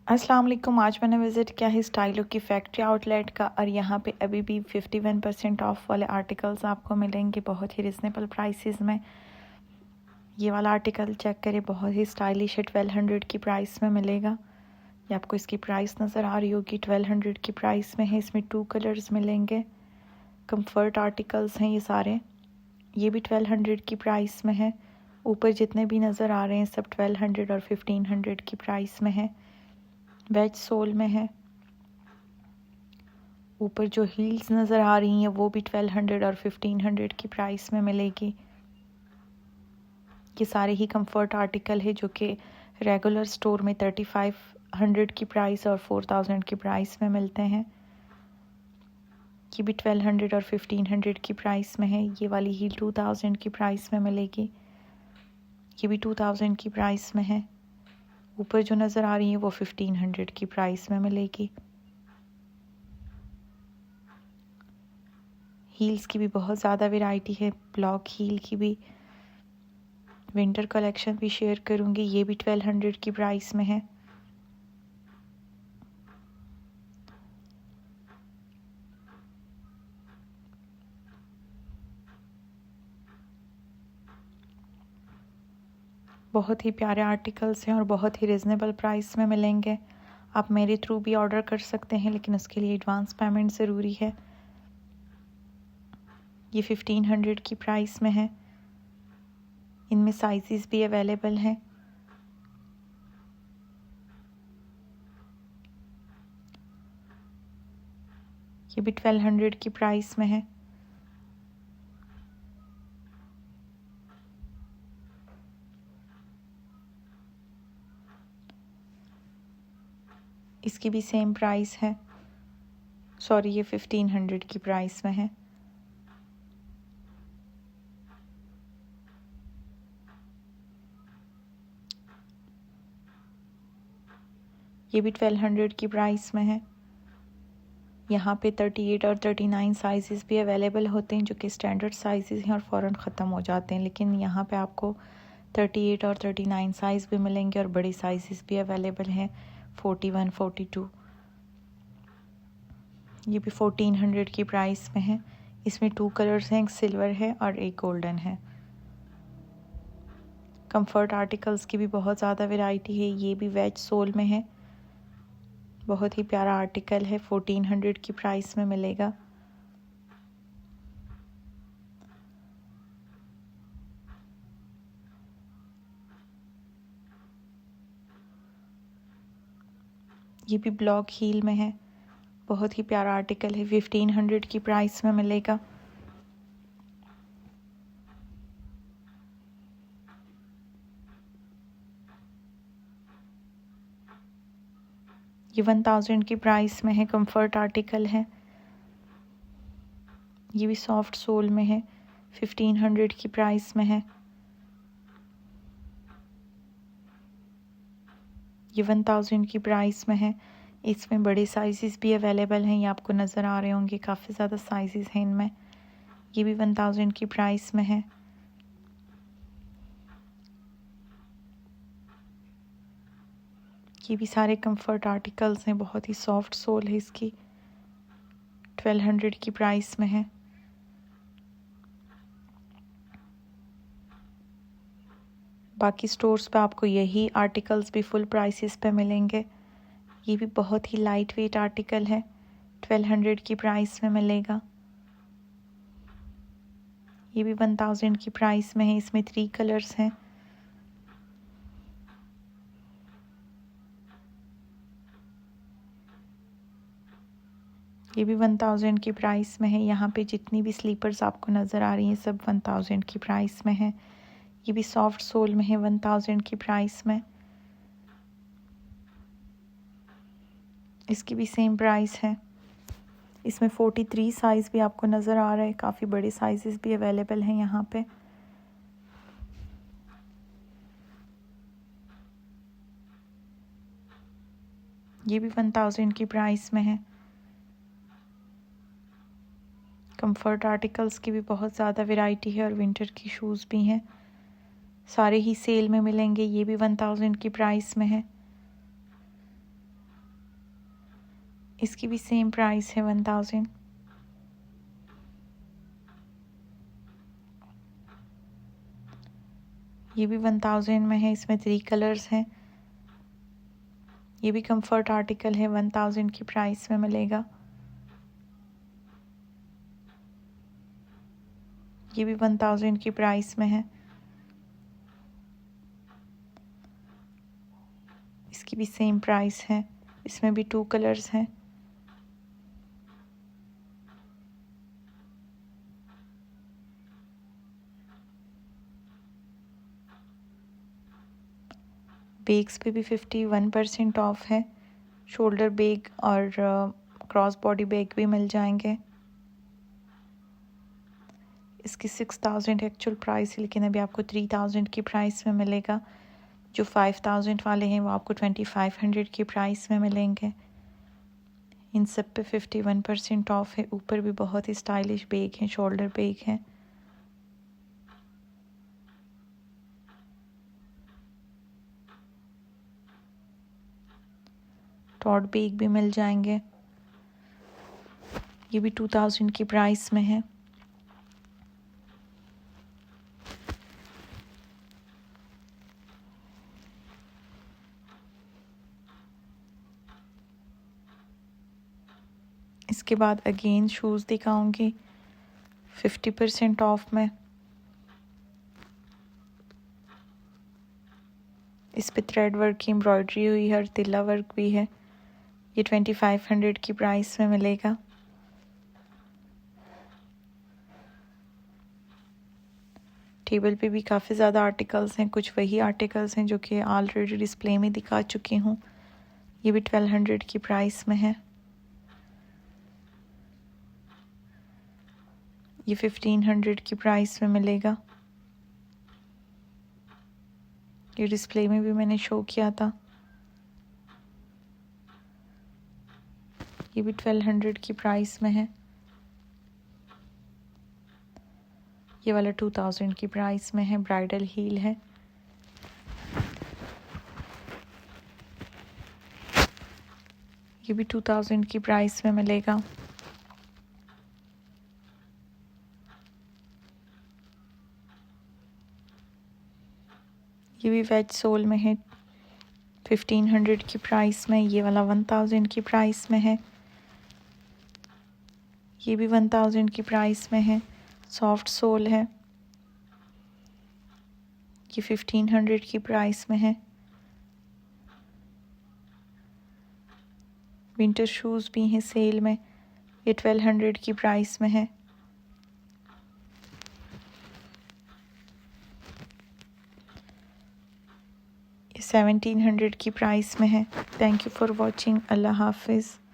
अस्सलाम वालेकुम। आज मैंने विज़िट किया है स्टाइलो की फैक्ट्री आउटलेट का और यहाँ पे अभी भी 51% ऑफ वाले आर्टिकल्स आपको मिलेंगे बहुत ही रिजनेबल प्राइसेस में। ये वाला आर्टिकल चेक करें, बहुत ही स्टाइलिश है, 1200 की प्राइस में मिलेगा। ये आपको इसकी प्राइस नज़र आ रही होगी, 1200 की प्राइस में है। इसमें 2 कलर्स मिलेंगे। कंफर्ट आर्टिकल्स हैं ये सारे। ये भी 1200 की प्राइस में है। ऊपर जितने भी नज़र आ रहे हैं सब 1200 और 1500 की प्राइस में है। वेज सोल में है। ऊपर जो हील्स नज़र आ रही हैं वो भी 1200 और 1500 की प्राइस में मिलेगी। ये सारे ही कंफर्ट आर्टिकल है जो कि रेगुलर स्टोर में 3500 की प्राइस और 4000 की प्राइस में मिलते हैं। ये भी 1200 और 1500 की प्राइस में है। ये वाली हील 2000 की प्राइस में मिलेगी। ये भी 2000 की प्राइस में है। ऊपर जो नज़र आ रही है वो 1500 की प्राइस में मिलेगी। हील्स की भी बहुत ज़्यादा वैरायटी है। ब्लॉक हील की भी विंटर कलेक्शन भी शेयर करूँगी। ये भी 1200 की प्राइस में है। बहुत ही प्यारे आर्टिकल्स हैं और बहुत ही रिजनेबल प्राइस में मिलेंगे। आप मेरे थ्रू भी ऑर्डर कर सकते हैं, लेकिन उसके लिए एडवांस पेमेंट ज़रूरी है। ये 1500 की प्राइस में है। इनमें साइजेस भी अवेलेबल हैं। ये भी 1200 की प्राइस में है। इसकी भी सेम प्राइस है। सॉरी, ये 1500 की प्राइस में है। ये भी 1200 की प्राइस में है। यहाँ पे 38 और 39 साइजेस भी अवेलेबल होते हैं जो कि स्टैंडर्ड साइजेस हैं और फ़ौरन ख़त्म हो जाते हैं, लेकिन यहाँ पे आपको 38 और 39 साइज़ भी मिलेंगे और बड़े साइजेस भी अवेलेबल हैं, 41, 42। ये भी 1400 की प्राइस में है। इसमें 2 कलर्स हैं, एक सिल्वर है और एक गोल्डन है। कंफर्ट आर्टिकल्स की भी बहुत ज़्यादा वैरायटी है। ये भी वेज सोल में है। बहुत ही प्यारा आर्टिकल है, 1400 की प्राइस में मिलेगा। ये भी ब्लॉक हील में है। बहुत ही प्यारा आर्टिकल है, 1500 की प्राइस में मिलेगा। ये 1000 की प्राइस में है। कंफर्ट आर्टिकल है। ये भी सॉफ्ट सोल में है, 1500 की प्राइस में है। ये 1000 की प्राइस में है। इसमें बड़े साइजेस भी अवेलेबल हैं, ये आपको नज़र आ रहे होंगे, काफ़ी ज़्यादा साइजेस हैं इनमें। ये भी 1000 की प्राइस में है। ये भी सारे कंफर्ट आर्टिकल्स हैं, बहुत ही सॉफ्ट सोल है इसकी, 1200 की प्राइस में है। बाकी स्टोर्स पे आपको यही आर्टिकल्स भी फुल प्राइसेस पे मिलेंगे। ये भी बहुत ही लाइट वेट आर्टिकल है, 1200 की प्राइस में मिलेगा। ये भी 1000 की प्राइस में है। इसमें 3 कलर्स हैं। ये भी 1000 की प्राइस में है। यहाँ पे जितनी भी स्लीपर्स आपको नज़र आ रही हैं सब 1000 की प्राइस में है। ये भी सॉफ्ट सोल में है, 1000 की प्राइस में। इसकी भी सेम प्राइस है। इसमें 43 साइज़ भी आपको नज़र आ रहा है, काफ़ी बड़े साइजेस भी अवेलेबल हैं यहाँ पे। ये भी 1000 की प्राइस में है। कंफर्ट आर्टिकल्स की भी बहुत ज़्यादा वैरायटी है और विंटर की शूज़ भी हैं, सारे ही सेल में मिलेंगे। ये भी 1000 की प्राइस में है। इसकी भी सेम प्राइस है 1000। ये भी 1000 में है, इसमें 3 कलर्स हैं। ये भी कंफर्ट आर्टिकल है, 1000 की प्राइस में मिलेगा। ये भी 1000 की प्राइस में है। इसकी भी सेम प्राइस है, इसमें भी 2 कलर्स हैं। बैग्स पे भी 51% ऑफ है। शोल्डर बैग और क्रॉस बॉडी बैग भी मिल जाएंगे। इसकी 6000 एक्चुअल प्राइस है, लेकिन अभी आपको 3000 की प्राइस में मिलेगा। जो 5000 वाले हैं वो आपको 2500 की प्राइस में मिलेंगे। इन सब पे 51% ऑफ है। ऊपर भी बहुत ही स्टाइलिश बैग हैं, शोल्डर बैग हैं। टॉट बैग भी मिल जाएंगे। ये भी 2000 की प्राइस में है। इसके बाद अगेन शूज़ दिखाऊंगी 50% ऑफ में। इस पे थ्रेड वर्क की एम्ब्रॉयडरी हुई है और तिल्ला वर्क भी है। ये 2500 की प्राइस में मिलेगा। टेबल पे भी काफ़ी ज़्यादा आर्टिकल्स हैं, कुछ वही आर्टिकल्स हैं जो कि ऑलरेडी डिस्प्ले में दिखा चुकी हूँ। ये भी 1200 की प्राइस में है। ये 1500 की प्राइस में मिलेगा। ये डिस्प्ले में भी मैंने शो किया था। ये भी 1200 की प्राइस में है। ये वाला 2000 की प्राइस में है, ब्राइडल हील है। ये भी 2000 की प्राइस में मिलेगा। ये भी वेज सोल में है, 1500 की प्राइस में। ये वाला 1000 की प्राइस में है। ये भी 1000 की प्राइस में है, सॉफ्ट सोल है। ये 1500 की प्राइस में है। विंटर शूज़ भी हैं सेल में, ये 1200 की प्राइस में है। ये 1700 की प्राइस में है। Thank you for watching. अल्लाह हाफिज़।